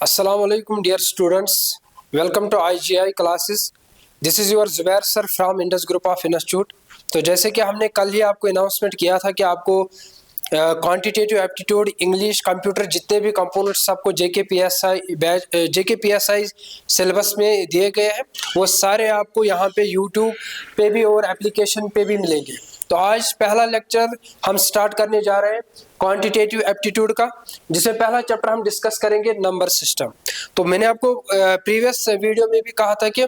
Assalamu alaikum dear students. Welcome to IGI classes. This is your Zubair sir from Indus Group of Institute. तो जैसे कि हमने कल ही आपको अनाउंसमेंट किया था कि आपको क्वांटिटेटिव एप्टीट्यूड इंग्लिश कंप्यूटर जितने भी कंपोनेंट्स आपको जेके पीएसआई सिलेबस में दिए गए हैं वो सारे आपको यहाँ पे यूट्यूब पे भी और एप्लीकेशन पे भी मिलेंगे। तो आज पहला लेक्चर हम स्टार्ट करने जा रहे हैं क्वांटिटेटिव एप्टीट्यूड का, जिसमें पहला चैप्टर हम डिस्कस करेंगे नंबर सिस्टम। तो मैंने आपको प्रीवियस वीडियो में भी कहा था कि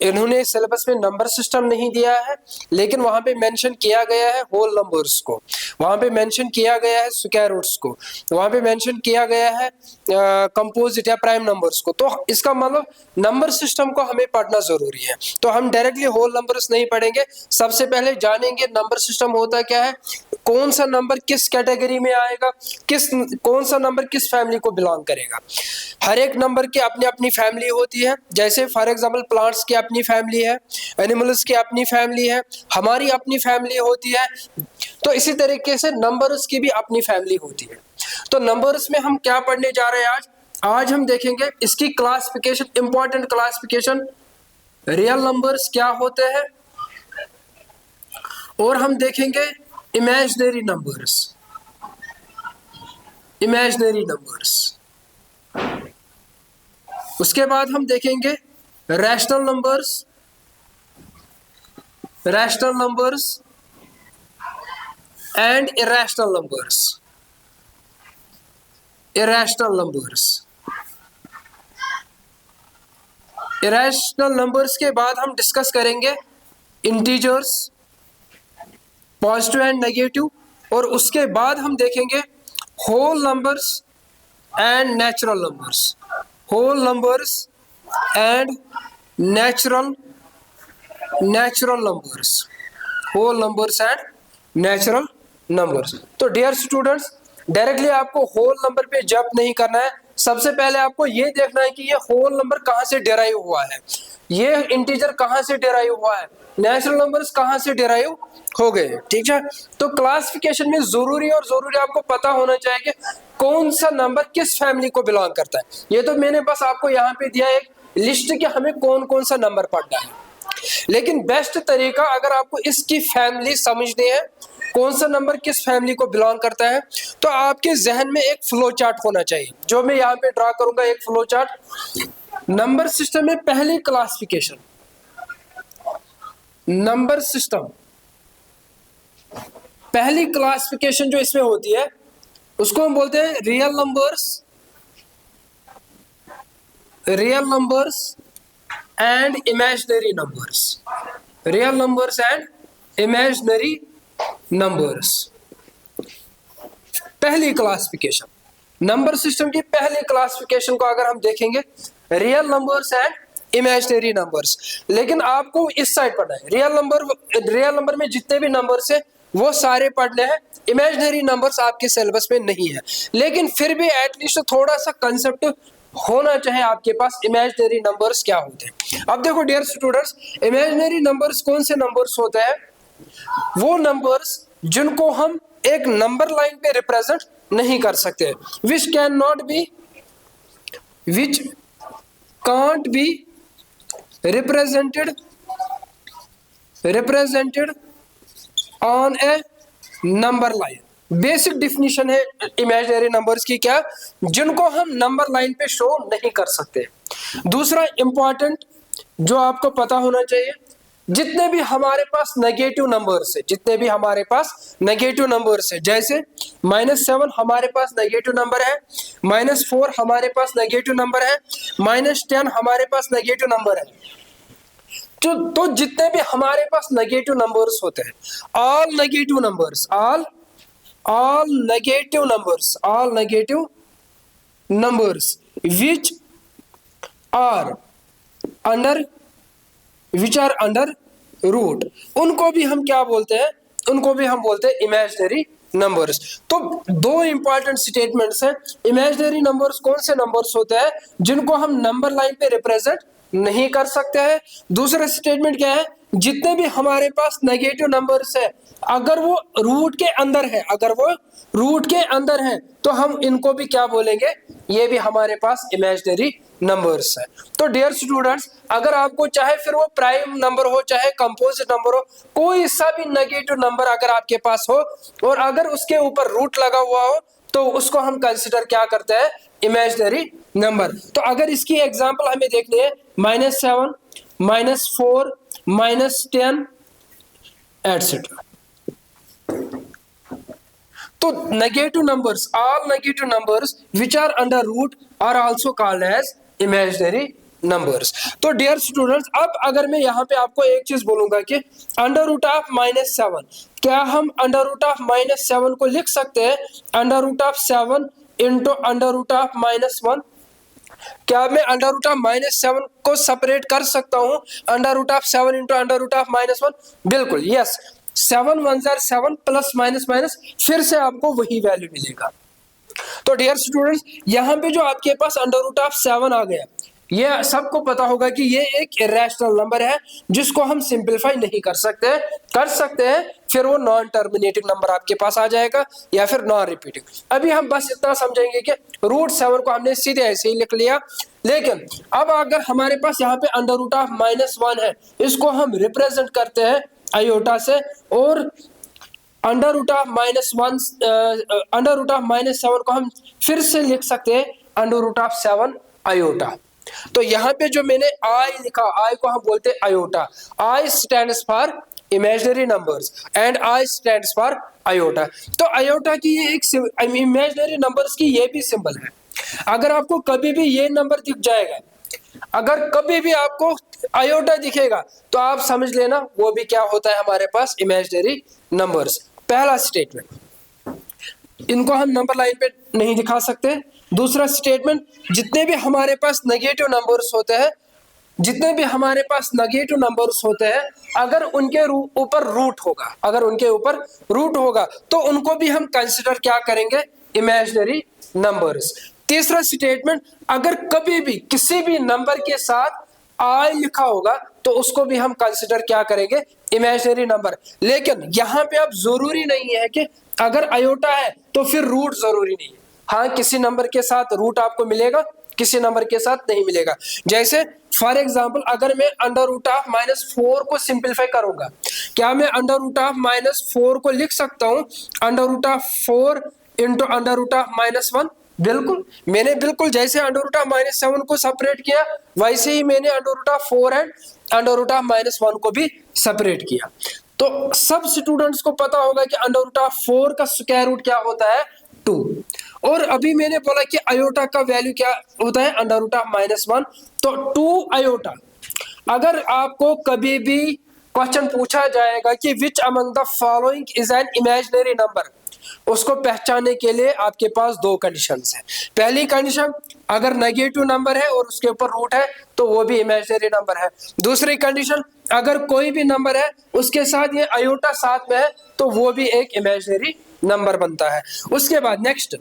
इन्होंने सिलेबस में नंबर सिस्टम नहीं दिया है, लेकिन वहां पे मेंशन किया गया है होल नंबर्स को, वहां पे मेंशन किया गया है स्क्वायर रूट्स को, वहां पे मेंशन किया गया है कंपोजिट या प्राइम नंबर्स को। तो इसका मतलब नंबर सिस्टम को हमें पढ़ना जरूरी है। तो हम डायरेक्टली होल नंबर्स नहीं पढ़ेंगे, सबसे पहले जानेंगे नंबर सिस्टम होता क्या है, कौन सा नंबर किस कैटेगरी में आएगा, कौन सा नंबर किस फैमिली को बिलोंग करेगा। हर एक नंबर की अपनी अपनी फैमिली होती है, जैसे फॉर एग्जांपल प्लांट्स की अपनी फैमिली है, एनिमल्स की अपनी फैमिली है, हमारी अपनी फैमिली होती है। तो इसी तरीके से नंबर्स की भी अपनी फैमिली होती है। तो नंबर्स में हम क्या पढ़ने जा रहे हैं आज हम देखेंगे इसकी classification, important classification, real numbers क्या होते हैं, और हम देखेंगे इमेजिनरी नंबर्स, उसके बाद हम देखेंगे rational numbers and irrational numbers के बाद हम डिस्कस करेंगे इंटीजर्स, पॉजिटिव एंड नेगेटिव, और उसके बाद हम देखेंगे whole numbers and natural numbers. तो डियर स्टूडेंट्स, डायरेक्टली आपको होल नंबर पे जंप नहीं करना है। सबसे पहले आपको ये देखना है कि ये होल नंबर कहाँ से डिराइव हुआ है, ये इंटीजर कहाँ से डिराइव हुआ है, नेचुरल नंबर्स कहाँ से डिराइव हो गए। ठीक है, तो क्लासिफिकेशन में जरूरी आपको पता होना चाहिए कि कौन सा नंबर किस फैमिली को बिलोंग करता है। ये तो मैंने बस आपको यहाँ पे दिया एक लिस्ट कि हमें कौन कौन सा नंबर पढ़ना है, लेकिन बेस्ट तरीका अगर आपको इसकी फैमिली समझनी है, कौन सा नंबर किस फैमिली को बिलोंग करता है, तो आपके जहन में एक फ्लो चार्ट होना चाहिए, जो मैं यहाँ पे ड्रा करूंगा एक फ्लो चार्ट। नंबर सिस्टम में पहली क्लासिफिकेशन, नंबर सिस्टम पहली क्लासिफिकेशन जो इसमें होती है उसको हम बोलते हैं real numbers and imaginary numbers. पहली क्लासिफिकेशन, नंबर सिस्टम की पहली क्लासिफिकेशन को अगर हम देखेंगे real numbers and imaginary numbers, लेकिन आपको इस साइड पढ़ना है। रियल नंबर में जितने भी नंबर्स है वो सारे पढ़ने हैं, इमेजिनरी नंबर्स आपके सिलेबस में नहीं है, लेकिन फिर भी एटलीस्ट थोड़ा सा कंसेप्ट होना चाहिए आपके पास इमेजिनरी नंबर्स क्या होते हैं। अब देखो डियर स्टूडेंट्स, इमेजिनरी नंबर्स कौन से नंबर्स होते हैं, वो नंबर्स जिनको हम एक नंबर लाइन पे रिप्रेजेंट नहीं कर सकते, which can't be represented on A number line. Basic definition है इमेजिनरी नंबर्स की, क्या, जिनको हम नंबर लाइन पे शो नहीं कर सकते। दूसरा इंपॉर्टेंट जो आपको पता होना चाहिए, जितने भी हमारे पास नेगेटिव नंबर्स है, जैसे -7 हमारे पास नेगेटिव नंबर है, -4 हमारे पास नेगेटिव नंबर है, -10 हमारे पास नेगेटिव नंबर है। तो जितने भी हमारे पास नेगेटिव नंबर्स होते हैं, all negative numbers which are under root, उनको भी हम क्या बोलते हैं, इमेजिनरी नंबर्स। तो दो इंपॉर्टेंट स्टेटमेंट्स हैं। इमेजिनरी नंबर्स कौन से नंबर्स होते हैं जिनको हम नंबर लाइन पे रिप्रेजेंट नहीं कर सकते हैं। दूसरा स्टेटमेंट क्या है, जितने भी हमारे पास नेगेटिव नंबर्स है, अगर वो रूट के अंदर है, अगर वो रूट के अंदर है, तो हम इनको भी क्या बोलेंगे, ये भी हमारे पास इमेजिनरी नंबर्स है। तो डियर स्टूडेंट्स, अगर आपको चाहे फिर वो प्राइम नंबर हो चाहे कंपोजिट नंबर हो, कोई सा भी नेगेटिव नंबर अगर आपके पास हो और अगर उसके ऊपर रूट लगा हुआ हो, तो उसको हम कंसिडर क्या करते हैं, इमेजिनरी नंबर। तो अगर इसकी एग्जांपल हमें देखनी है, -7, -4, -10 एटसेट्रा। तो negative numbers, all negative numbers which are under root are also called as imaginary numbers. तो डियर स्टूडेंट्स, अब अगर मैं यहाँ पे आपको एक चीज बोलूंगा कि अंडर रूट ऑफ -7, क्या हम अंडर रूट ऑफ -7 को लिख सकते हैं under root of 7 into under root of -1? क्या मैं अंडर रूट ऑफ -7 को सेपरेट कर सकता हूं under root of 7 into under root of -1? बिल्कुल, यस। 7 1 जार 7 प्लस माइनस माइनस फिर से आपको वही वैल्यू मिलेगा। तो डियर स्टूडेंट्स, यहां पे जो आपके पास अंडर रूट ऑफ 7 आ गया, ये सबको पता होगा कि ये एक इरेशनल नंबर है जिसको हम सिंपलीफाई नहीं कर सकते हैं फिर वो नॉन टर्मिनेटिंग नंबर आपके पास आ जाएगा या फिर नॉन रिपीटिंग। अभी हम बस इतना समझेंगे कि रूट 7 को हमने सीधे ऐसे ही लिख लिया, लेकिन अब अगर हमारे पास यहाँ पे अंडर रूट ऑफ -1 है, इसको हम रिप्रेजेंट करते हैं आयोटा से, और अंडर रूट ऑफ -7 को हम फिर से लिख सकते हैं अंडर रूट ऑफ 7 आयोटा। तो यहाँ पे जो मैंने आई लिखा, आई को हम बोलते हैं iota. I stands for imaginary numbers and I stands for iota. तो आयोटा की ये एक इमेजिनरी नंबर्स की ये भी सिंबल है। अगर आपको कभी भी ये नंबर दिख जाएगा, अगर कभी भी आपको आयोटा दिखेगा, तो आप समझ लेना वो भी क्या होता है हमारे पास, इमेजिनरी नंबर्स। पहला स्टेटमेंट, इनको हम नंबर लाइन पे नहीं दिखा सकते। दूसरा स्टेटमेंट, जितने भी हमारे पास नेगेटिव नंबर्स होते हैं, अगर उनके ऊपर रूट होगा, तो उनको भी हम कंसिडर क्या करेंगे, इमेजिनरी नंबर्स। तीसरा स्टेटमेंट, अगर कभी भी किसी भी नंबर के साथ आई लिखा होगा, तो उसको भी हम कंसिडर क्या करेंगे, इमेजिनरी नंबर। लेकिन यहाँ पे अब जरूरी नहीं है कि अगर आयोटा है तो फिर रूट जरूरी नहीं है। हाँ, किसी नंबर के साथ रूट आपको मिलेगा, किसी नंबर के साथ नहीं मिलेगा। जैसे फॉर एग्जांपल, अगर मैं अंडर रूट ऑफ -4 को सिंपलीफाई करूंगा, क्या मैं अंडर रूट ऑफ -4 को लिख सकता हूं under root of 4 into under root of -1? बिल्कुल, मैंने बिल्कुल जैसे अंडर रूट ऑफ -7 को सेपरेट किया, वैसे ही मैंने under root of 4 and under root of -1 को भी सेपरेट किया। तो सब स्टूडेंट्स को पता होगा कि अंडर रूट ऑफ 4 का स्क्वायर रूट क्या होता है, 2। और अभी मैंने बोला कि आयोटा का वैल्यू क्या होता है, अंडर रूट ऑफ -1, तो 2 आयोटा। अगर आपको कभी भी क्वेश्चन पूछा जाएगा कि which among the following is an imaginary number, उसको पहचानने के लिए आपके पास 2 कंडीशंस हैं। पहली कंडीशन, अगर नेगेटिव नंबर है और उसके ऊपर रूट है, तो वो भी इमेजिनरी नंबर है। दूसरी कंडीशन, अगर कोई भी नंबर है उसके साथ ये आयोटा साथ में है, तो वो भी एक इमेजिनरी नंबर बनता है। उसके बाद नेक्स्ट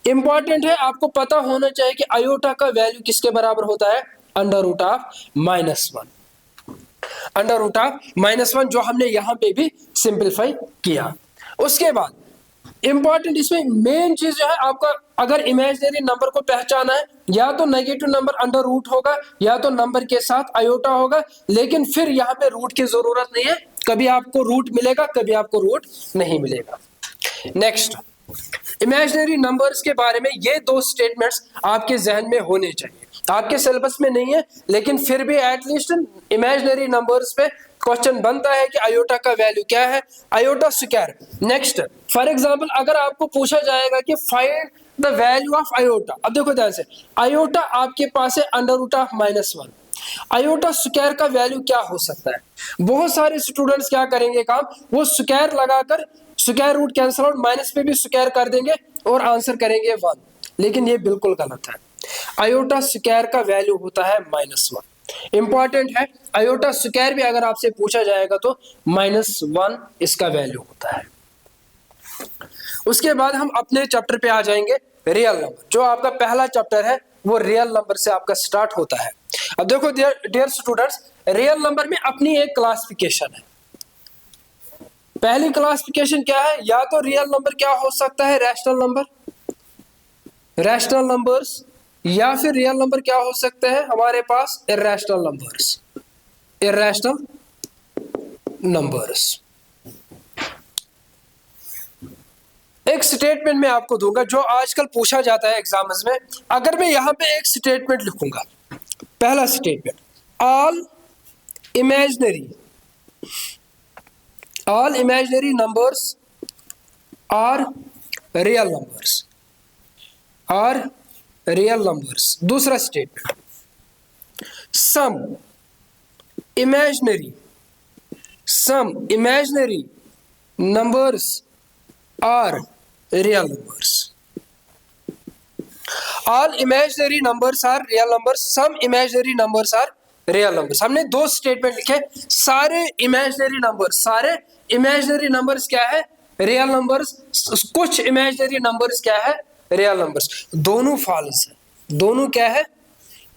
इंपॉर्टेंट है, आपको पता होना चाहिए कि आयोटा का वैल्यू किसके बराबर होता है, under root of -1। Under root of -1 जो हमने यहां पे भी सिंपलीफाई किया। उसके बाद इंपॉर्टेंट, इसमें मेन चीज जो है, आपका अगर इमेजिनरी नंबर को पहचाना है, या तो नेगेटिव नंबर अंडर रूट होगा या तो नंबर के साथ आयोटा होगा, लेकिन फिर यहाँ पे रूट की जरूरत नहीं है। कभी आपको रूट मिलेगा, कभी आपको रूट नहीं मिलेगा। नेक्स्ट, इमेजिनरी नंबर्स के बारे में ये 2 स्टेटमेंट्स आपके जहन में होने चाहिए। आपके सिलेबस में नहीं है, लेकिन फिर भी एटलीस्ट इमेजिनरी नंबर्स पे क्वेश्चन बनता है कि आयोटा का वैल्यू क्या है, iota square. Next, for example, अगर आपको पूछा जाएगा कि find the value of iota, अब देखो ध्यान से, आयोटा आपके पास है under root of -1, iota square का वैल्यू क्या हो सकता है? बहुत सारे स्टूडेंट्स क्या करेंगे काम, वो स्क्वायर लगाकर square root cancel out, minus पे भी स्क्वायर कर देंगे और आंसर करेंगे 1, लेकिन ये बिल्कुल गलत है। आयोटा स्क्वायर का वैल्यू होता है -1। इंपॉर्टेंट है, आयोटा स्क्वायर भी अगर आपसे पूछा जाएगा तो -1 इसका वैल्यू होता है। उसके बाद हम अपने चैप्टर पे आ जाएंगे, रियल नंबर। जो आपका पहला चैप्टर है वो रियल नंबर से आपका स्टार्ट होता है। अब देखो डियर स्टूडेंट्स, रियल नंबर में अपनी एक क्लासिफिकेशन है। पहली क्लासिफिकेशन क्या है, या तो रियल नंबर क्या हो सकता है, रैशनल नंबर, रैशनल नंबर्स, या फिर रियल नंबर क्या हो सकते हैं हमारे पास, इर्रेशनल नंबर्स, इर्रेशनल नंबर्स। एक स्टेटमेंट मैं आपको दूंगा जो आजकल पूछा जाता है एग्जाम्स में। अगर मैं यहां पे एक स्टेटमेंट लिखूंगा, पहला statement, all imaginary numbers are real numbers, are real numbers. दूसरा statement, some imaginary numbers are real numbers. All imaginary numbers are real numbers, some imaginary numbers are real numbers. हमने दो स्टेटमेंट लिखे, सारे imaginary numbers क्या है, real numbers, कुछ imaginary numbers क्या है, रियल नंबर्स। दोनों फॉल्स है, दोनों क्या है,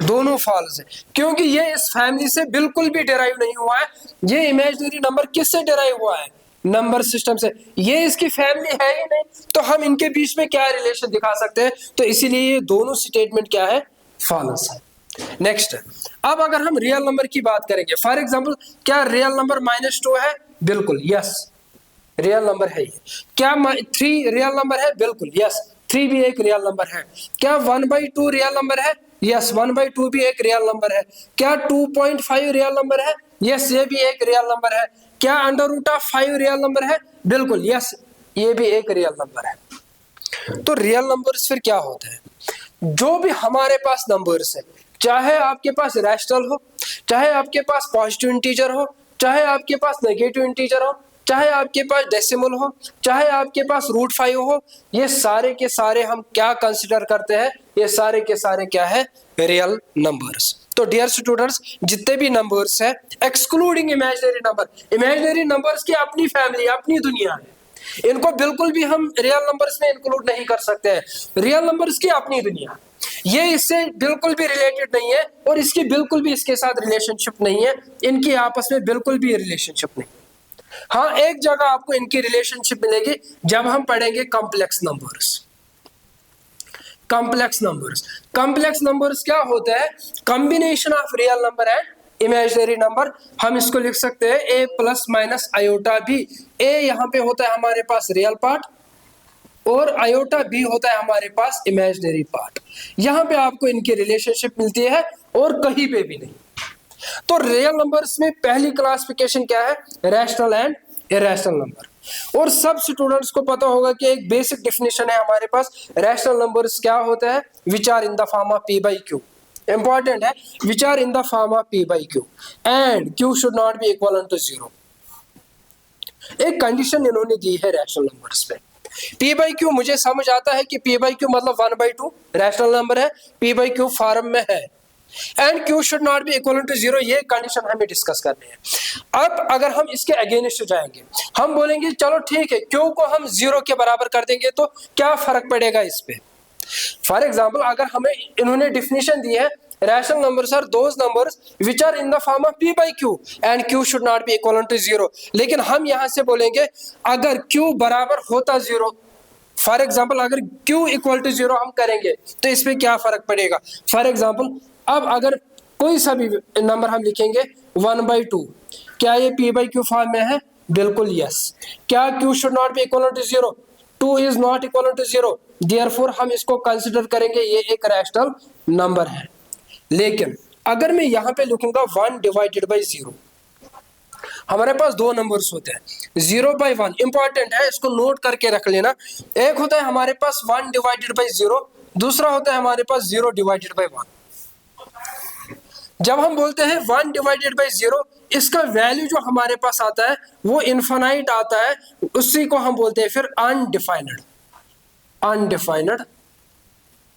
दोनों फॉल्स है, क्योंकि ये इस फैमिली से बिल्कुल भी डिराइव नहीं हुआ है। ये इमेजिनरी नंबर किससे डिराइव हुआ है, नंबर सिस्टम से। ये इसकी फैमिली है ही नहीं, तो हम इनके बीच में क्या रिलेशन दिखा सकते हैं, तो इसीलिए ये दोनों स्टेटमेंट क्या है, फॉल्स है। नेक्स्ट, अब अगर हम रियल नंबर की बात करेंगे, फॉर एग्जांपल, क्या रियल नंबर -2 है, बिल्कुल यस, रियल नंबर है ये। क्या 3 रियल नंबर है, बिल्कुल यस, 3 भी एक रियल नंबर है। क्या 1/2 रियल नंबर है, यस, 1/2 भी एक रियल नंबर है। क्या 2.5 रियल नंबर है, यस, ये भी एक रियल नंबर है। क्या √5 रियल नंबर है, बिल्कुल यस, ये भी एक रियल नंबर है। तो रियल नंबर्स फिर क्या होते हैं, जो भी हमारे पास नंबर्स है, चाहे आपके पास रैशनल हो, चाहे आपके पास पॉजिटिव इंटीजर हो, चाहे आपके पास नेगेटिव इंटीजर हो, चाहे आपके पास डेसिमल हो, चाहे आपके पास √5 हो, ये सारे के सारे हम क्या कंसिडर करते हैं, ये सारे के सारे क्या है, रियल नंबर्स। तो डियर स्टूडेंट्स, जितने भी नंबर्स हैं एक्सक्लूडिंग इमेजिनरी नंबर्स की अपनी फैमिली, अपनी दुनिया है, इनको बिल्कुल भी हम रियल नंबर्स में इंक्लूड नहीं कर सकते हैं। रियल नंबर्स की अपनी दुनिया, ये इससे बिल्कुल भी रिलेटेड नहीं है, और इसकी बिल्कुल भी इसके साथ रिलेशनशिप नहीं है, इनकी आपस में बिल्कुल भी रिलेशनशिप नहीं। हाँ, एक जगह आपको इनकी रिलेशनशिप मिलेगी जब हम पढ़ेंगे कॉम्प्लेक्स नंबर्स। कॉम्प्लेक्स नंबर्स क्या होता है, combination of real number and imaginary number. हम इसको लिख सकते हैं a plus minus iota b। a यहाँ पे होता है हमारे पास रियल पार्ट, और आयोटा b होता है हमारे पास इमेजिनरी पार्ट। यहाँ पे आपको इनकी रिलेशनशिप मिलती है और कहीं पे भी नहीं। तो रियल नंबर्स में पहली क्लासिफिकेशन क्या है, रैशनल एंड इरेशनल नंबर। और सब स्टूडेंट्स को पता होगा कि एक बेसिक डेफिनेशन है हमारे पास, रैशनल नंबर्स क्या होता है, which are in the form of p/q। Important है, which are in the form of p/q and q should not be equal to 0। एक कंडीशन इन्होंने दी है रैशनल नंबर्स पे। p/q मुझे समझ आता है कि p/q मतलब 1/2 रैशनल नंबर है, p/q फॉर्म में है, and q should not be equal to 0, ये कंडीशन हमें डिस्कस करनी है। अब अगर हम इसके अगेंस्ट जाएंगे, हम बोलेंगे चलो ठीक है, q को हम 0 के बराबर कर देंगे तो क्या फर्क पड़ेगा इस पे। फॉर एग्जाम्पल, अगर हमें इन्होंने डिफिनेशन दी है, rational numbers are those numbers which are in the form of p/q and q should not be equal to 0, लेकिन हम यहां से बोलेंगे अगर q बराबर होता 0, फॉर एग्जाम्पल अगर q इक्वल टू 0 हम करेंगे तो इस पे क्या फर्क पड़ेगा। फॉर एग्जाम्पल, अब अगर कोई सा भी नंबर हम लिखेंगे 1/2, क्या ये p/q फॉर्म में है, बिल्कुल यस। क्या q should not be equal to 0, 2 is not equal to 0, therefore हम इसको कंसिडर करेंगे ये एक रैशनल नंबर है। लेकिन अगर मैं यहां पे लिखूंगा 1/0, हमारे पास दो नंबर्स होते हैं 0/1, इंपॉर्टेंट है, इसको नोट करके रख लेना। एक होता है हमारे पास 1/0, दूसरा होता है हमारे पास 0/1। जब हम बोलते हैं 1/0, इसका वैल्यू जो हमारे पास आता है वो इनफाइनाइट आता है, उसी को हम बोलते हैं फिर अनडिफाइंड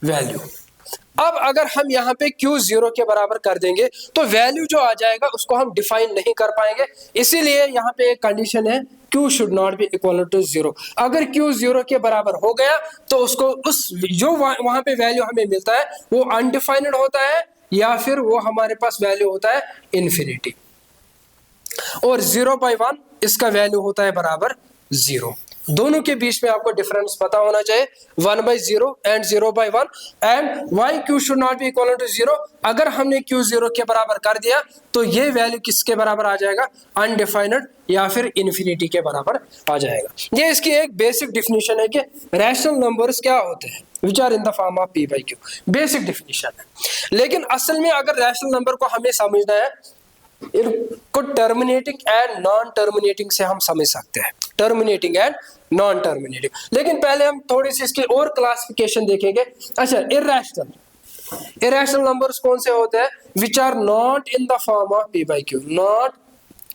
वैल्यू। अब अगर हम यहाँ पे q 0 के बराबर कर देंगे तो वैल्यू जो आ जाएगा उसको हम डिफाइन नहीं कर पाएंगे, इसीलिए यहाँ पे एक कंडीशन है q should not be equal to 0। अगर q 0 के बराबर हो गया तो उसको उस जो वहां पे वैल्यू हमें मिलता है वो अनडिफाइंड होता है, या फिर वो हमारे पास वैल्यू होता है इन्फिनिटी। और 0/1 इसका वैल्यू होता है बराबर 0। दोनों के बीच में आपको डिफरेंस पता होना चाहिए, 1/0 and 0/1। And why q should not be equal to 0। अगर हमने क्यू 0 के बराबर कर दिया तो ये वैल्यू किसके बराबर आ जाएगा, अनडिफाइंड या फिर इन्फिनिटी के बराबर आ जाएगा। ये इसकी एक बेसिक डिफिनीशन है कि रैशनल नंबर्स क्या होते हैं, which are in the form of p/q। Basic definition है। लेकिन असल में अगर रैशनल नंबर को हमें समझना है, इनको टर्मिनेटिंग एंड नॉन टर्मिनेटिंग से हम समझ सकते हैं, टर्मिनेटिंग एंड नॉन टर्मिनेटिंग। लेकिन पहले हम थोड़ी सी इसकी और क्लासिफिकेशन देखेंगे। अच्छा, इरेशनल नंबर्स कौन से होते हैं, which are not in the form of p/q, not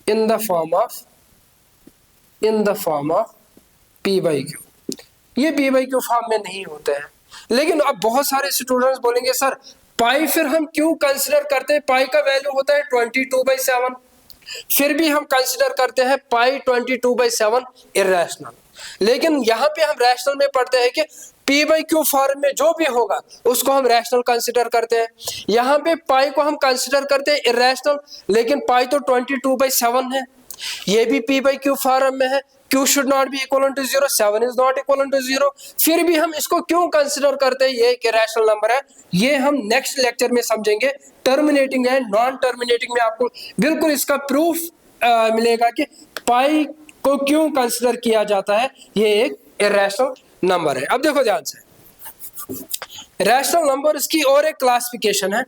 in the form of p/q। ये p/q फॉर्म में नहीं होते हैं। लेकिन अब बहुत सारे स्टूडेंट्स बोलेंगे सर पाई फिर हम क्यों कंसिडर करते हैं, पाई का वैल्यू होता है 22/7, फिर भी हम कंसिडर करते हैं पाई 22/7 इरेशनल। लेकिन यहाँ पे हम रैशनल में पढ़ते हैं कि p/q फॉर्म में जो भी होगा उसको हम रैशनल कंसिडर करते हैं। यहाँ पे पाई को हम कंसिडर करते हैं इरेशनल, लेकिन पाई तो 22/7 है, ये भी p/q फॉर्म में है। q should not be equal to 0, 7 is not equal to 0, फिर भी हम इसको क्यों कंसिडर करते हैं, ये एक इरेशनल नंबर है। ये हम नेक्स्ट लेक्चर में समझेंगे। टर्मिनेटिंग एंड नॉन टर्मिनेटिंग में आपको बिल्कुल इसका प्रूफ मिलेगा कि पाई को क्यों कंसिडर किया जाता है, ये एक इरेशनल नंबर है। अब देखो ध्यान से, रैशनल नंबर्स की और एक क्लासिफिकेशन है।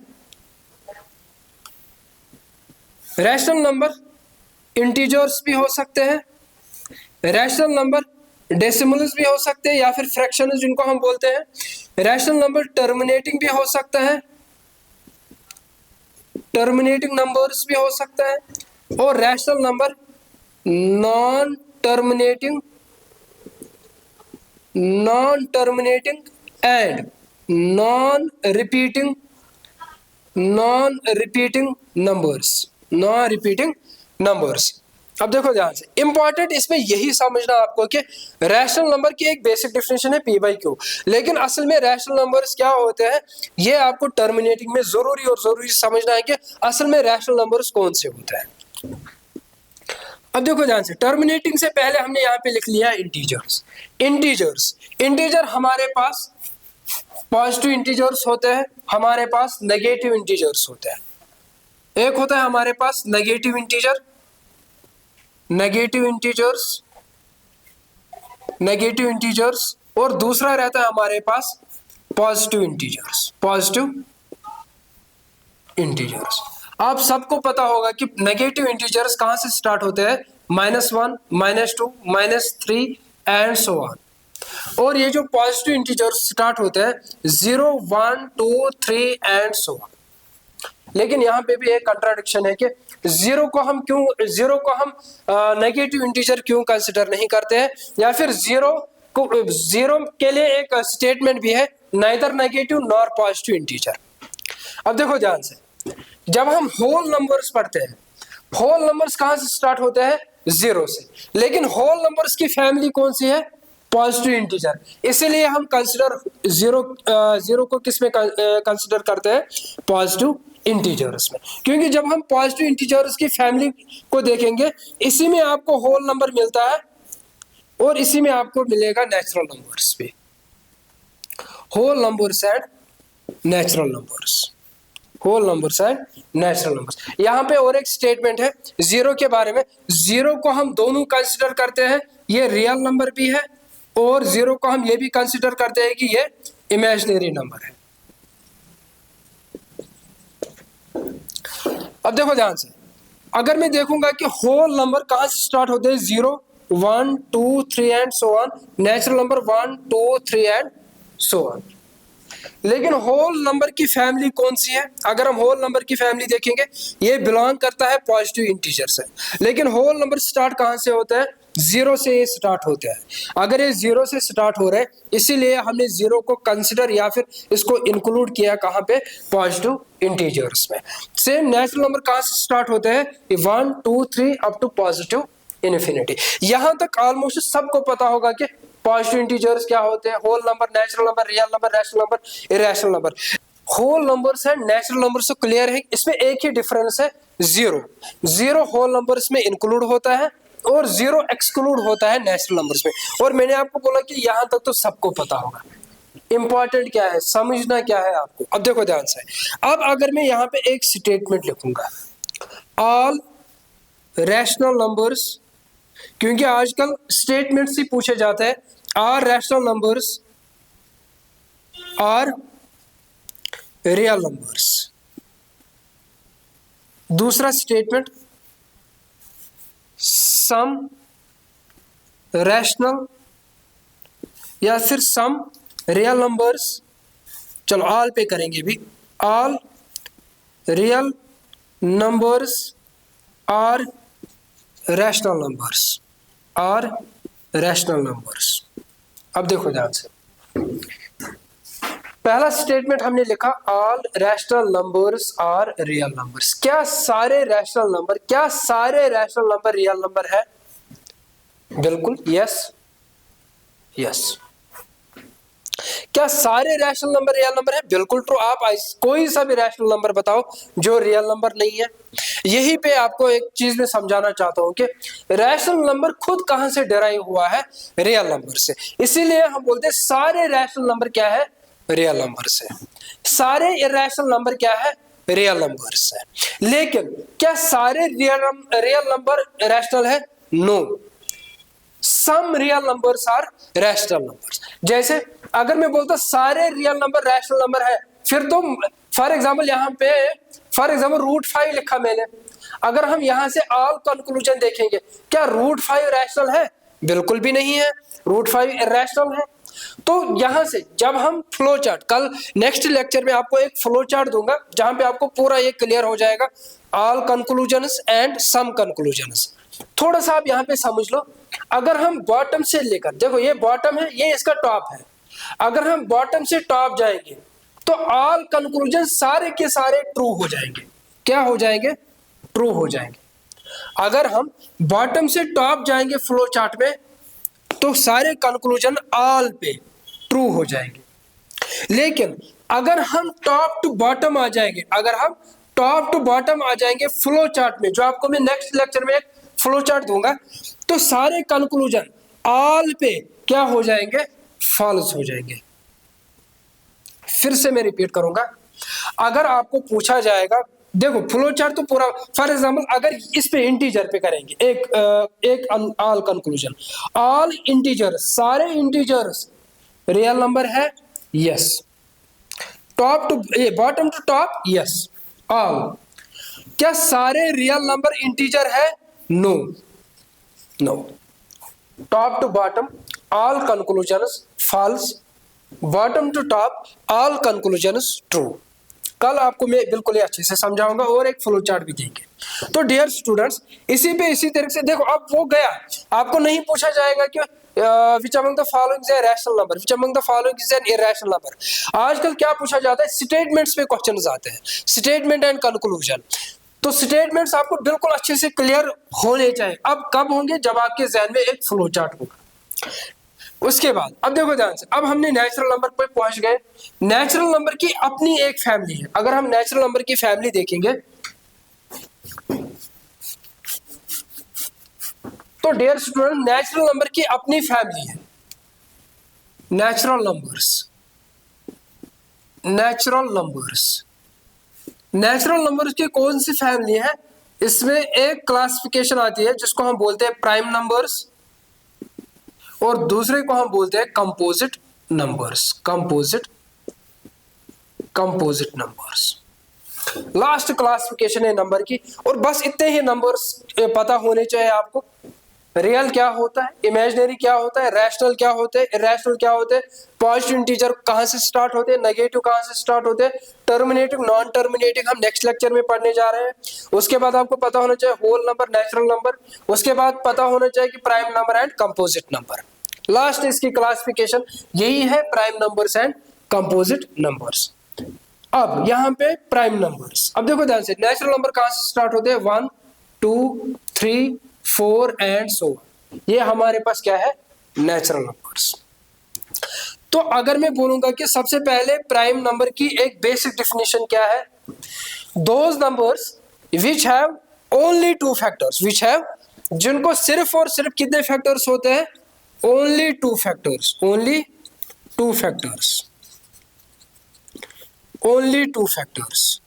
रैशनल नंबर इंटीजर्स भी हो सकते हैं, रैशनल नंबर डेसिमल्स भी हो सकते हैं या फिर फ्रैक्शंस जिनको हम बोलते हैं। रैशनल नंबर टर्मिनेटिंग भी हो सकता है, टर्मिनेटिंग नंबर्स भी हो सकता है, और rational number non terminating and non repeating numbers. अब देखो ध्यान से, इंपॉर्टेंट इसमें यही समझना आपको कि रैशनल नंबर की एक बेसिक डेफिनेशन है p/q, लेकिन असल में रैशनल नंबर्स क्या होते हैं ये आपको टर्मिनेटिंग में जरूरी समझना है कि असल में रैशनल नंबर्स कौन से होते हैं। अब देखो ध्यान से, टर्मिनेटिंग से पहले हमने यहाँ पे लिख लिया इंटीजर हमारे पास पॉजिटिव इंटीजर्स होते हैं, हमारे पास नेगेटिव इंटीजर्स होते हैं। एक होता है हमारे पास नेगेटिव इंटीजर्स और दूसरा रहता है हमारे पास पॉजिटिव इंटीजर्स। आप सबको पता होगा कि नेगेटिव इंटीजर्स कहां से स्टार्ट होते हैं, -1, -2, -3 एंड सो ऑन। और ये जो पॉजिटिव इंटीजर्स स्टार्ट होते हैं 0, 1, 2, 3 एंड सो ऑन। लेकिन यहाँ पे भी एक कंट्राडिक्शन है कि जीरो को हम नेगेटिव इंटीजर क्यों कंसिडर नहीं करते हैं, या फिर जीरो के लिए एक स्टेटमेंट भी है, neither negative nor positive integer. अब देखो ध्यान से, जब हम होल नंबर्स पढ़ते हैं, होल नंबर्स कहां से स्टार्ट होते हैं, 0 से, लेकिन होल नंबर्स की फैमिली कौन सी है, पॉजिटिव इंटीजर। इसीलिए हम कंसिडर जीरो को किस में कंसिडर करते हैं, पॉजिटिव इंटीजर्स में, क्योंकि जब हम पॉजिटिव इंटीजर्स की फैमिली को देखेंगे इसी में आपको होल नंबर मिलता है और इसी में आपको मिलेगा नेचुरल नंबर्स भी, whole numbers and natural numbers. यहाँ पे और एक स्टेटमेंट है जीरो के बारे में, जीरो को हम दोनों कंसिडर करते हैं, ये रियल नंबर भी है, और जीरो को हम ये भी कंसिडर करते हैं कि ये इमेजिनरी नंबर है। अब देखो ध्यान से, अगर मैं देखूंगा कि होल नंबर कहां से स्टार्ट होते हैं, 0, 1, 2, 3 and so on, natural number 1, 2, 3 and so on. लेकिन होल नंबर की फैमिली कौन सी है, अगर हम होल नंबर की फैमिली देखेंगे ये बिलोंग करता है पॉजिटिव इंटीजर से। लेकिन होल नंबर स्टार्ट कहां से होता है, 0 से ये स्टार्ट होता है। अगर ये 0 से स्टार्ट हो रहे हैं इसीलिए हमने 0 को कंसिडर या फिर इसको इंक्लूड किया कहां पे, पॉजिटिव इंटीजर्स में। सेम नेचुरल नंबर कहां से स्टार्ट होते हैं, 1, 2, 3 अप टू पॉजिटिव इन्फिनिटी। यहां तक ऑलमोस्ट सबको पता होगा कि पॉजिटिव इंटीजर्स क्या होते हैं, whole number, natural number, real number, rational number, irrational number. Whole numbers है, नेचुरल नंबर्स तो क्लियर है, इसमें एक ही डिफरेंस है, जीरो। जीरो होल नंबर्स में इंक्लूड होता है और जीरो एक्सक्लूड होता है नेचुरल नंबर्स में। और मैंने आपको बोला कि यहां तक तो सबको पता होगा। इंपॉर्टेंट क्या है, समझना क्या है आपको। अब देखो ध्यान से, अब अगर मैं यहां पे एक स्टेटमेंट लिखूंगा, ऑल रैशनल नंबर्स, क्योंकि आजकल स्टेटमेंट से पूछे जाते हैं, are rational numbers are real numbers. दूसरा स्टेटमेंट, सम रैशनल या फिर सम रियल नंबर्स, चलो ऑल पे करेंगे भी, all real numbers are rational numbers, are rational numbers. अब देखो ध्यान से, पहला स्टेटमेंट हमने लिखा, all rational numbers are real numbers. क्या सारे रैशनल नंबर रियल नंबर है? बिल्कुल, यस यस। क्या सारे रैशनल नंबर रियल नंबर है? बिल्कुल ट्रू। आप कोई सा भी रैशनल नंबर बताओ जो रियल नंबर नहीं है। यही पे आपको एक चीज में समझाना चाहता हूं कि रैशनल नंबर खुद कहां से डिराइव हुआ है? रियल नंबर से। इसीलिए हम बोलते हैं सारे रैशनल नंबर क्या है? रियल नंबर से। सारे इरैशनल नंबर क्या है? रियल नंबर से। लेकिन क्या सारे रियल नंबर रैशनल है? No. Some real numbers are rational numbers. जैसे अगर मैं बोलता सारे रियल नंबर रैशनल नंबर है, फिर तो फॉर एग्जाम्पल यहाँ पे √5 लिखा मैंने, अगर हम यहां से ऑल कंक्लूजन देखेंगे, क्या √5 रैशनल है? बिल्कुल भी नहीं है, √5 इरैशनल है। तो यहां से जब हम फ्लो चार्ट, कल नेक्स्ट लेक्चर में आपको एक फ्लो चार्ट दूंगा जहां पे आपको पूरा ये क्लियर हो जाएगा, all conclusions and some conclusions. थोड़ा सा आप यहां पे समझ लो, अगर हम बॉटम से लेकर, देखो ये बॉटम है, ये इसका टॉप है, अगर हम बॉटम से टॉप जाएंगे तो ऑल कंक्लूजन सारे के सारे ट्रू हो जाएंगे। क्या हो जाएंगे? ट्रू हो जाएंगे। अगर हम बॉटम से टॉप जाएंगे फ्लो चार्ट में तो सारे कंक्लूजन ऑल पे ट्रू हो जाएंगे। लेकिन अगर हम टॉप टू बॉटम आ जाएंगे, फ्लो चार्ट में, जो आपको मैं नेक्स्ट लेक्चर में एक फ्लो चार्ट दूंगा, तो सारे कंक्लूजन ऑल पे क्या हो जाएंगे? फॉल्स हो जाएंगे। फिर से मैं रिपीट करूंगा, अगर आपको पूछा जाएगा, देखो फ्लो चार्ट तो पूरा, फॉर एग्जांपल अगर इस पे इंटीजर पे करेंगे एक ऑल कंक्लूजन, ऑल इंटीजर्स, सारे इंटीजर्स रियल नंबर है? Yes. Top to bottom to top? Yes, all. क्या सारे रियल नंबर इंटीजर है? No no. Top to bottom all conclusions false, bottom to top all conclusions true. कल आपको मैं बिल्कुल ही अच्छे से समझाऊंगा और एक फ्लो चार्ट भी देंगे। तो डियर स्टूडेंट्स, इसी तरीके से देखो, अब वो गया, आपको नहीं पूछा जाएगा कि which among the following is a rational number, which among the following is an irrational number. आजकल क्या पूछा जाता है? स्टेटमेंट्स पे क्वेश्चंस आते हैं, स्टेटमेंट एंड कंक्लूजन। तो स्टेटमेंट्स आपको बिल्कुल अच्छे से क्लियर होने चाहिए। अब कब होंगे? जब आपके जहन में एक फ्लो चार्ट होगा। उसके बाद अब देखो ध्यान से, अब हमने नेचुरल नंबर पे पहुंच गए। नेचुरल नंबर की अपनी एक फैमिली है। अगर हम नेचुरल नंबर की फैमिली देखेंगे तो डियर स्टूडेंट, नेचुरल नंबर की अपनी फैमिली है। नेचुरल नंबर्स की कौन सी फैमिली है? इसमें एक क्लासिफिकेशन आती है जिसको हम बोलते हैं प्राइम नंबर्स, और दूसरे को हम बोलते हैं composite numbers. Composite numbers last classification है नंबर की। और बस इतने ही नंबर्स पता होने चाहिए आपको। रियल क्या होता है, इमेजिनरी क्या होता है, रैशनल क्या होते हैं, इरैशनल क्या होते हैं, पॉजिटिव इंटीजर कहां से स्टार्ट होते हैं, नेगेटिव कहां से स्टार्ट होते हैं, टर्मिनेटिव, नॉन टर्मिनेटिव हम नेक्स्ट लेक्चर में पढ़ने जा रहे हैं। उसके बाद आपको पता होना चाहिए होल नंबर, नेचुरल नंबर। उसके बाद पता होना चाहिए कि prime number and composite number. Last इसकी क्लासिफिकेशन यही है, prime numbers and composite numbers. अब यहां पे प्राइम नंबर्स, अब देखो ध्यान से, नेचुरल नंबर कहां से स्टार्ट होते हैं? 1 2 3 4 एंड सो। ये हमारे पास क्या है? Natural numbers. तो अगर मैं बोलूंगा कि सबसे पहले प्राइम नंबर की एक बेसिक डेफिनेशन क्या है, those numbers which have only two factors, which have, जिनको सिर्फ और सिर्फ कितने फैक्टर्स होते हैं, only two factors, only two factors, only two factors,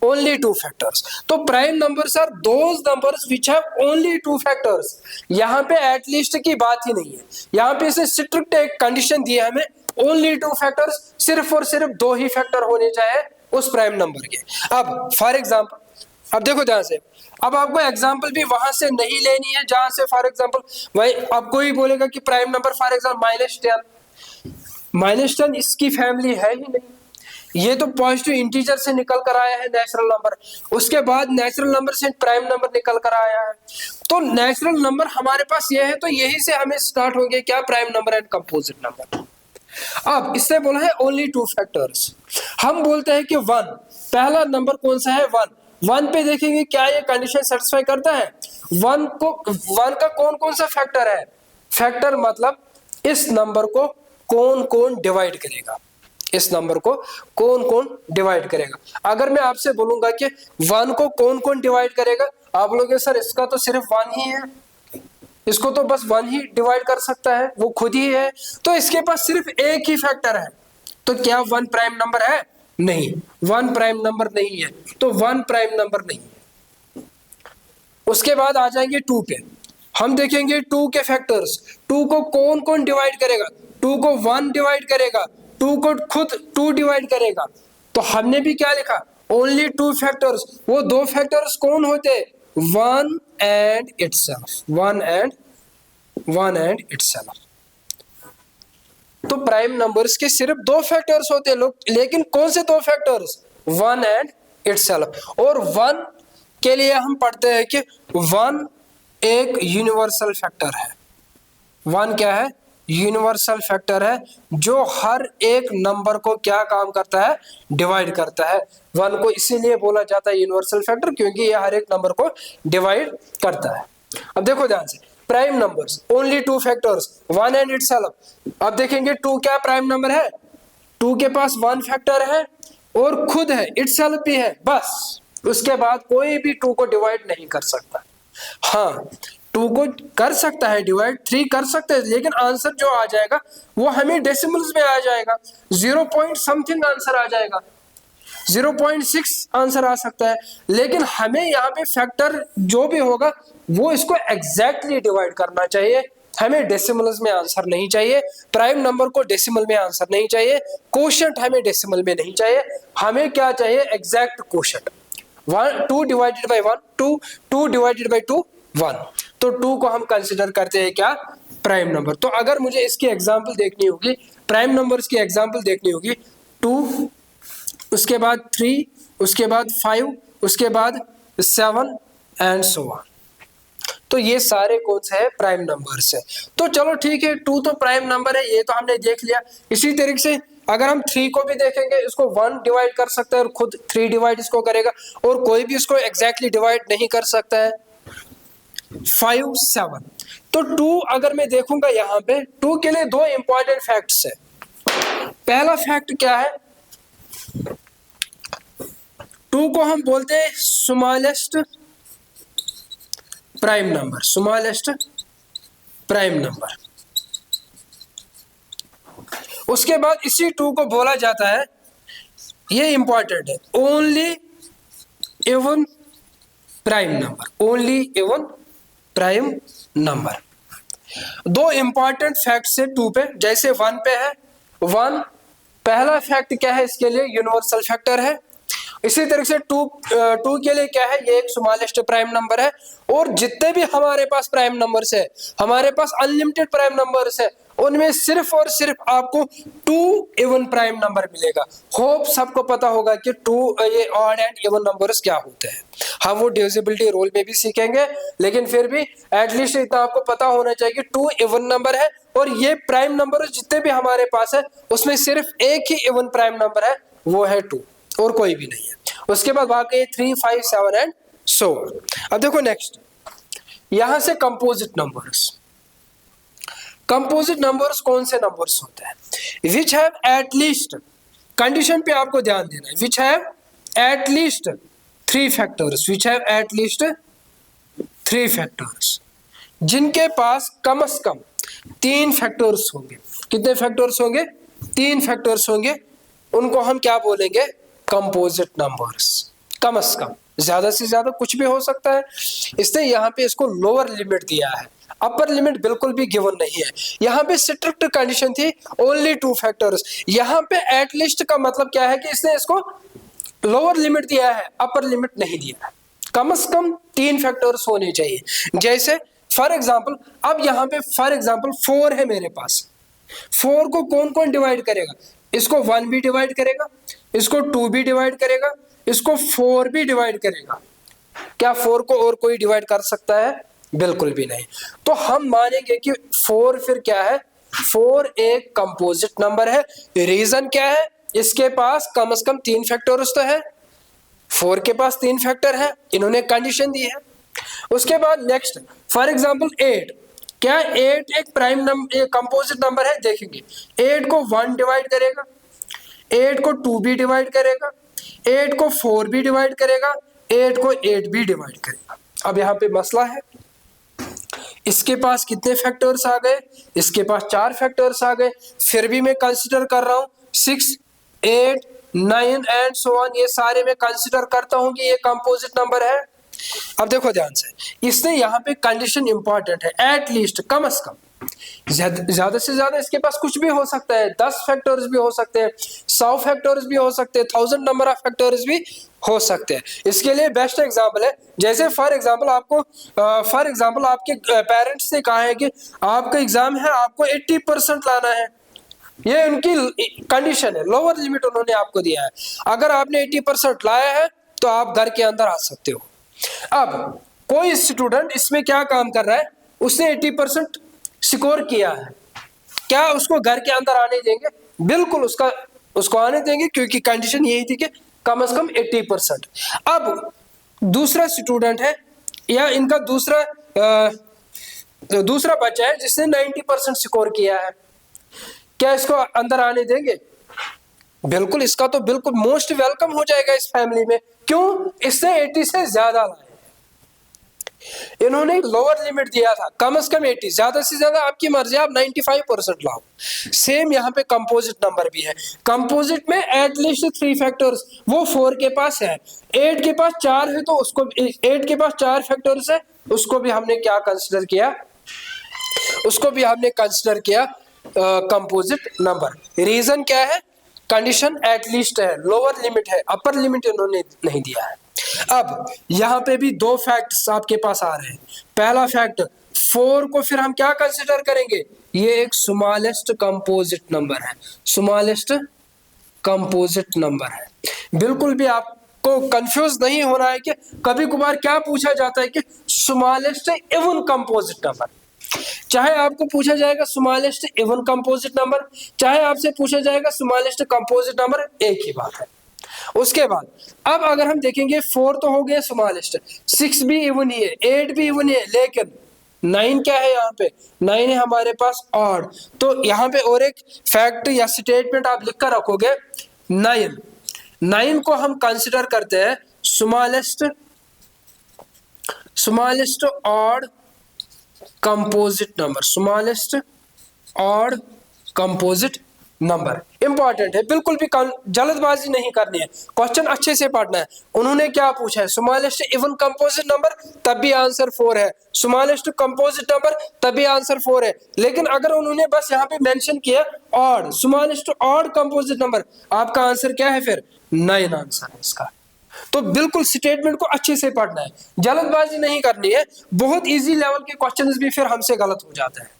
only two factors. तो prime numbers are those numbers which have only two factors. यहां पे एटलीस्ट की बात ही नहीं है, यहां पे इसे स्ट्रिक्ट एक कंडीशन दी है हमें, ओनली टू फैक्टर्स, सिर्फ और सिर्फ दो ही फैक्टर होने चाहिए उस प्राइम नंबर के। अब फॉर एग्जांपल, अब देखो ध्यान से, अब आपको एग्जांपल भी वहां से नहीं लेनी है जहां से फॉर एग्जांपल वही आपको ही बोलेगा कि प्राइम नंबर फॉर एग्जांपल -10 इसकी फैमिली है ही नहीं, ये तो पॉजिटिव इंटीजर से निकल कर आया है नेचुरल नंबर, उसके बाद नेचुरल नंबर से प्राइम नंबर निकल कर आया है। तो नेचुरल नंबर हमारे पास ये है, तो यही से हमें स्टार्ट हो गया क्या, prime number and composite number. अब इससे बोला है ओनली टू फैक्टर्स। हम बोलते हैं कि 1, पहला नंबर कौन सा है, 1 पे देखेंगे क्या ये कंडीशन सेटिस्फाई करता है। 1 का कौन कौन सा फैक्टर है, फैक्टर मतलब इस नंबर को कौन कौन डिवाइड करेगा, इस नंबर को कौन कौन डिवाइड करेगा। अगर मैं आपसे बोलूंगा कि 1 को कौन कौन डिवाइड करेगा, आप बोलोगे सर इसका तो सिर्फ 1 ही है, इसको तो बस 1 ही डिवाइड कर सकता है, वो खुद ही है, तो इसके पास सिर्फ एक ही फैक्टर है, तो क्या 1 प्राइम नंबर है, नहीं, 1 प्राइम नंबर नहीं है, तो 1 प्राइम नंबर नहीं है। उसके बाद आ जाएंगे 2 पे, हम देखेंगे 2 के फैक्टर्स, 2 को कौन कौन डिवाइड करेगा, 2 को 1 डिवाइड करेगा, 2 को खुद 2 डिवाइड करेगा। तो हमने भी क्या लिखा, ओनली 2 फैक्टर्स, वो दो फैक्टर्स कौन होते, 1 एंड इटसेल्फ, 1 एंड इटसेल्फ। तो प्राइम नंबर्स के सिर्फ 2 फैक्टर्स होते हैं लोग, लेकिन कौन से 2 फैक्टर्स, 1 एंड इटसेल्फ। और 1 के लिए हम पढ़ते हैं कि 1 एक यूनिवर्सल फैक्टर है, 1 क्या है, यूनिवर्सल फैक्टर है जो हर एक नंबर को क्या काम करता है, डिवाइड करता है। 1 को इसीलिए बोला जाता है यूनिवर्सल फैक्टर क्योंकि ये हर एक नंबर को डिवाइड करता है। अब देखो ध्यान से, prime numbers only 2 factors, 1 and itself. अब देखेंगे 2 क्या प्राइम नंबर है, 2 के पास 1 फैक्टर है और खुद है, इटसेल्फ भी है, बस उसके बाद कोई भी 2 को डिवाइड नहीं कर सकता। हाँ 2 को कर सकता है डिवाइड, 3 कर सकते हैं, लेकिन आंसर जो आ जाएगा वो हमें डेसिमल्स में आ जाएगा, 0 पॉइंट समथिंग आंसर आ जाएगा, 0.6 आंसर आ सकता है। लेकिन हमें यहाँ पे फैक्टर जो भी होगा वो इसको एग्जैक्टली डिवाइड करना चाहिए, हमें डेसिमल्स में आंसर नहीं चाहिए, प्राइम नंबर को डेसिमल में आंसर नहीं चाहिए, कोशेंट हमें डेसिमल में नहीं चाहिए, हमें क्या चाहिए, exact quotient. 2 divided by 1 2, 2 divided by 2 1, तो 2 को हम कंसिडर करते हैं क्या, प्राइम नंबर। तो अगर मुझे इसकी एग्जांपल देखनी होगी, प्राइम नंबर्स की एग्जांपल देखनी होगी, 2, उसके बाद 3, उसके बाद 5, उसके बाद 7 एंड सो ऑन। तो ये सारे कौन से है, प्राइम नंबर्स है। तो चलो ठीक है, 2 तो प्राइम नंबर है, ये तो हमने देख लिया। इसी तरीके से अगर हम 3 को भी देखेंगे, इसको 1 डिवाइड कर सकता है और खुद 3 डिवाइड इसको करेगा, और कोई भी इसको एग्जैक्टली डिवाइड नहीं कर सकता है। 5 7, तो 2 अगर मैं देखूंगा यहाँ पे, 2 के लिए 2 इंपॉर्टेंट फैक्ट्स है। पहला फैक्ट क्या है, 2 को हम बोलते हैं smallest prime number, smallest prime number. उसके बाद इसी 2 को बोला जाता है, ये इंपॉर्टेंट है, only even prime number, only even prime number. 2 important facts है 2 पे, जैसे 1 पे है, 1 पहला फैक्ट क्या है इसके लिए, यूनिवर्सल फैक्टर है। इसी तरह से 2 के लिए क्या है, ये एक स्मॉलेस्ट प्राइम नंबर है। और जितने भी हमारे पास प्राइम नंबर्स है, हमारे पास अनलिमिटेड प्राइम नंबर्स है, उनमें सिर्फ और सिर्फ आपको 2 इवन प्राइम नंबर मिलेगा। होप सबको पता होगा कि 2 ये ऑड एंड इवन नंबर्स क्या होते हैं। हम वो डिविजिबिलिटी रूल में भी सीखेंगे, लेकिन फिर भी एटलीस्ट इतना आपको पता होना चाहिए कि 2 इवन नंबर है, और ये प्राइम नंबर जितने भी हमारे पास है उसमें सिर्फ एक ही इवन प्राइम नंबर है, वो है 2, और कोई भी नहीं है। उसके बाद बाकी 3 5 7 एंड सो ऑन। अब देखो नेक्स्ट, यहां से कंपोजिट नंबर्स, कंपोजिट नंबर्स कौन से नंबर्स होते हैं? विच हैव एटलीस्ट, कंडीशन पे आपको ध्यान देना है, which have at least 3 factors, which have at least 3 factors, जिनके पास कम से कम 3 फैक्टर्स होंगे। कितने फैक्टर्स होंगे? 3 फैक्टर्स होंगे। उनको हम क्या बोलेंगे? Composite numbers. कम से कम, ज्यादा से ज्यादा कुछ भी हो सकता है। इसने यहाँ पे इसको लोअर लिमिट दिया है, अपर लिमिट बिल्कुल भी गिवन नहीं है। यहाँ पे स्ट्रिक्ट कंडीशन थी ओनली 2 फैक्टर्स। यहाँ पे एटलीस्ट का मतलब क्या है कि इसने इसको लोअर लिमिट दिया है, अपर लिमिट नहीं दिया है। कम से कम 3 फैक्टर्स होने चाहिए। जैसे फॉर एग्जाम्पल, अब यहाँ पे फॉर एग्जाम्पल 4 है मेरे पास। 4 को कौन कौन डिवाइड करेगा? इसको 1 भी डिवाइड करेगा, इसको 2 भी डिवाइड करेगा, इसको 4 भी डिवाइड करेगा। क्या 4 को और कोई डिवाइड कर सकता है? बिल्कुल भी नहीं। तो हम मानेंगे कि 4 फिर क्या है? 4 एक कंपोजिट नंबर है। रीजन क्या है? इसके पास कम से कम 3 फैक्टर्स तो है। 4 के पास 3 फैक्टर है, इन्होंने कंडीशन दी है। उसके बाद नेक्स्ट फॉर एग्जांपल 8, क्या 8 एक प्राइम नंबर, कंपोजिट नंबर है? देखेंगे 8 को 1 डिवाइड करेगा, 8 को 2 भी डिवाइड करेगा, 8 को 4 भी डिवाइड करेगा, 8 को 8 भी डिवाइड करेगा। अब यहाँ पे मसला है, इसके पास कितने फैक्टर्स आ गए? इसके पास 4 फैक्टर्स आ गए। फिर भी मैं कंसीडर कर रहा हूं 6, 8, 9 एंड सो ऑन, ये सारे मैं कंसीडर करता हूं कि ये कंपोजिट नंबर है। अब देखो ध्यान से, इसने यहाँ पे कंडीशन इंपॉर्टेंट है, एटलीस्ट, कम से कम। ज्यादा से ज्यादा इसके पास कुछ भी हो सकता है, 10 फैक्टर्स भी हो सकते हैं, 100 फैक्टर्स भी हो सकते हैं, 1000 नंबर ऑफ फैक्टर्स भी हो सकते हैं। इसके लिए बेस्ट एग्जांपल है, जैसे फॉर एग्जांपल आपके पेरेंट्स ने कहा है कि आपका एग्जाम है, आपको 80% लाना है। ये उनकी कंडीशन है, लोअर लिमिट उन्होंने आपको दिया है। अगर आपने 80% लाया है तो आप घर के अंदर आ सकते हो। अब कोई स्टूडेंट इसमें क्या काम कर रहा है? उसने 80% स्कोर किया है, क्या उसको घर के अंदर आने देंगे? बिल्कुल उसको आने देंगे, क्योंकि कंडीशन यही थी कि कम से कम 80%। अब दूसरा स्टूडेंट है, या इनका दूसरा बच्चा है जिसने 90% स्कोर किया है, क्या इसको अंदर आने देंगे? बिल्कुल, इसका तो बिल्कुल मोस्ट वेलकम हो जाएगा इस फैमिली में। क्यों? इसने 80 से ज्यादा लाए। इन्होंने लोअर लिमिट दिया था, कम से कम 80, ज्यादा से ज्यादा आपकी मर्जी, आप 95% लाओ। सेम यहाँ पे कंपोजिट नंबर भी है। कंपोजिट में एटलीस्ट 3 फैक्टर्स, वो 4 के पास है, 8 के पास 4 है, तो उसको 8 के पास 4 फैक्टर्स है, उसको भी हमने क्या कंसिडर किया? उसको भी हमने कंसिडर किया कंपोजिट नंबर। रीजन क्या है? कंडीशन एटलीस्ट है, लोअर लिमिट है, अपर लिमिट इन्होंने नहीं दिया है। अब यहां पे भी 2 फैक्ट्स आपके पास आ रहे हैं। पहला फैक्ट, 4 को फिर हम क्या कंसिडर करेंगे? ये एक स्मॉलेस्ट कंपोजिट नंबर है, स्मॉलेस्ट कंपोजिट नंबर है। बिल्कुल भी आपको कंफ्यूज नहीं होना है कि कभी कभार क्या पूछा जाता है कि स्मॉलेस्ट इवन कंपोजिट नंबर। चाहे आपको पूछा जाएगा स्मॉलेस्ट इवन कंपोजिट नंबर, चाहे आपसे पूछा जाएगा स्मॉलेस्ट कंपोजिट नंबर, एक ही बात है। उसके बाद अब अगर हम देखेंगे 4 तो हो गया स्मॉलेस्ट, 6 भी इवन ही है, 8 भी इवन ही है, लेकिन 9 क्या है? यहाँ पे 9 है हमारे पास ऑड। तो यहाँ पे और एक फैक्ट या स्टेटमेंट आप लिख कर रखोगे, 9 को हम कंसिडर करते हैं smallest odd composite number, smallest odd composite number. Important है, बिल्कुल भी जल्दबाजी नहीं करनी है, क्वेश्चन अच्छे से पढ़ना है। उन्होंने क्या पूछा है? स्मॉलेस्ट इवन कंपोजिट नंबर, तब भी आंसर 4 है। स्मॉलेस्ट कंपोजिट नंबर, तब भी आंसर 4 है। लेकिन अगर उन्होंने बस यहाँ पे मेंशन किया odd, smallest odd composite number, आपका आंसर क्या है? फिर 9 आंसर है इसका। तो बिल्कुल स्टेटमेंट को अच्छे से पढ़ना है, जल्दबाजी नहीं करनी है। बहुत इजी लेवल के क्वेश्चंस भी फिर हमसे गलत हो जाते हैं,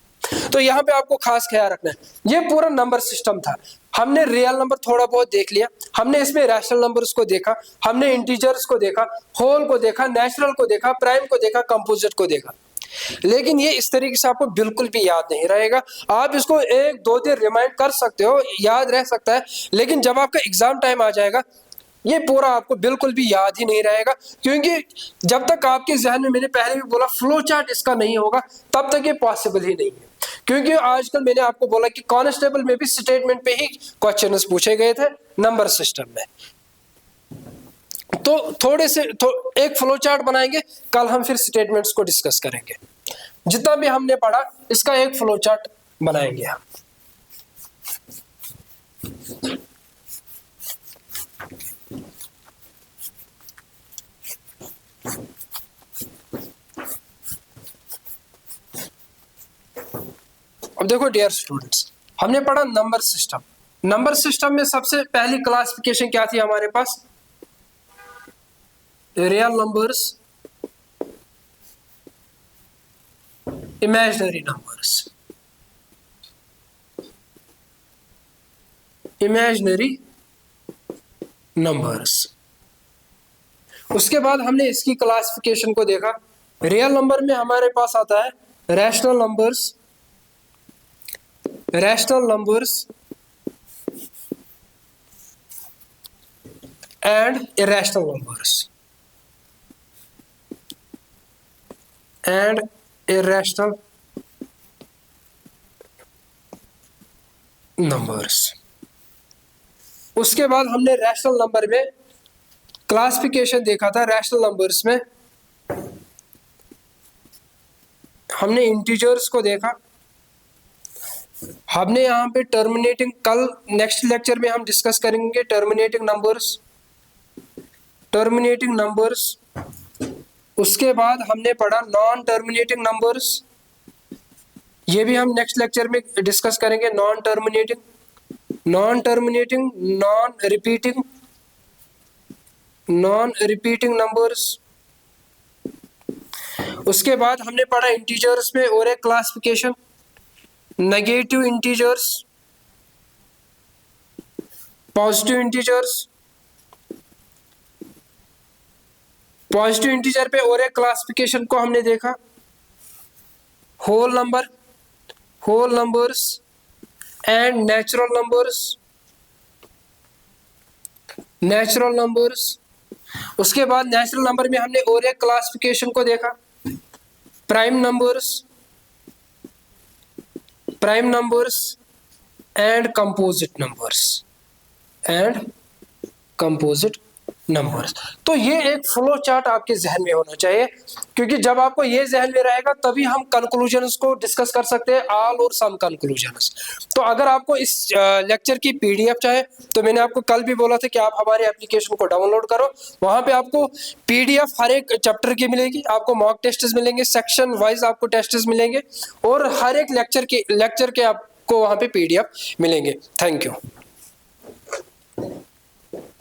तो यहाँ पे आपको खास ख्याल रखना है। ये पूरा नंबर सिस्टम था। हमने रियल नंबर थोड़ा बहुत देख लिया, हमने इसमें रैशनल नंबर्स को देखा, हमने इंटीजर्स को देखा, होल को देखा, नेचुरल को देखा, प्राइम को देखा, कंपोजिट को देखा। लेकिन ये इस तरीके से आपको बिल्कुल भी याद नहीं रहेगा। आप इसको 1-2 दिन रिमाइंड कर सकते हो, याद रह सकता है, लेकिन जब आपका एग्जाम टाइम आ जाएगा ये पूरा आपको बिल्कुल भी याद ही नहीं रहेगा। क्योंकि जब तक आपके जहन में, मैंने पहले भी बोला, फ्लो चार्ट इसका नहीं होगा, तब तक ये पॉसिबल ही नहीं है। क्योंकि आजकल मैंने आपको बोला कि कांस्टेबल में भी स्टेटमेंट पे ही क्वेश्चंस पूछे गए थे नंबर सिस्टम में। तो थोड़े से एक फ्लो चार्ट बनाएंगे, कल हम फिर स्टेटमेंट्स को डिस्कस करेंगे। जितना भी हमने पढ़ा इसका एक फ्लो चार्ट बनाएंगे हम। अब देखो डियर स्टूडेंट्स, हमने पढ़ा नंबर सिस्टम। नंबर सिस्टम में सबसे पहली क्लासिफिकेशन क्या थी हमारे पास? Real numbers, imaginary numbers. Imaginary numbers. उसके बाद हमने इसकी क्लासिफिकेशन को देखा। रियल नंबर में हमारे पास आता है rational numbers, rational numbers and irrational numbers, and irrational numbers. उसके बाद हमने रैशनल नंबर में क्लासिफिकेशन देखा था। रैशनल नंबर्स में हमने इंटीजर्स को देखा, हमने यहाँ पे टर्मिनेटिंग, कल नेक्स्ट लेक्चर में हम डिस्कस करेंगे टर्मिनेटिंग नंबर्स, टर्मिनेटिंग नंबर्स। उसके बाद हमने पढ़ा नॉन टर्मिनेटिंग नंबर्स, ये भी हम नेक्स्ट लेक्चर में डिस्कस करेंगे। Non terminating, non terminating, non repeating, non repeating numbers. उसके बाद हमने पढ़ा इंटीजर्स में और एक classification, negative integers, positive integers. Positive integer पे और एक क्लासिफिकेशन को हमने देखा, whole number, whole numbers and natural numbers, natural numbers. उसके बाद नेचुरल नंबर में हमने और एक क्लासिफिकेशन को देखा, prime numbers, prime numbers and composite numbers, and composite numbers. तो ये एक फ्लो चार्ट आपके जहन में होना चाहिए, क्योंकि जब आपको ये जहन में रहेगा तभी हम कंक्लूजन्स को डिस्कस कर सकते हैं, ऑल और सम कंक्लूजन्स। तो अगर आपको इस लेक्चर की पीडीएफ चाहे तो मैंने आपको कल भी बोला था कि आप हमारे एप्लीकेशन को डाउनलोड करो, वहां पे आपको पीडीएफ हर एक चैप्टर की मिलेगी, आपको मॉक टेस्ट्स मिलेंगे, सेक्शन वाइज आपको टेस्ट्स मिलेंगे और हर एक लेक्चर के आपको वहां पे पीडीएफ मिलेंगे। Thank you.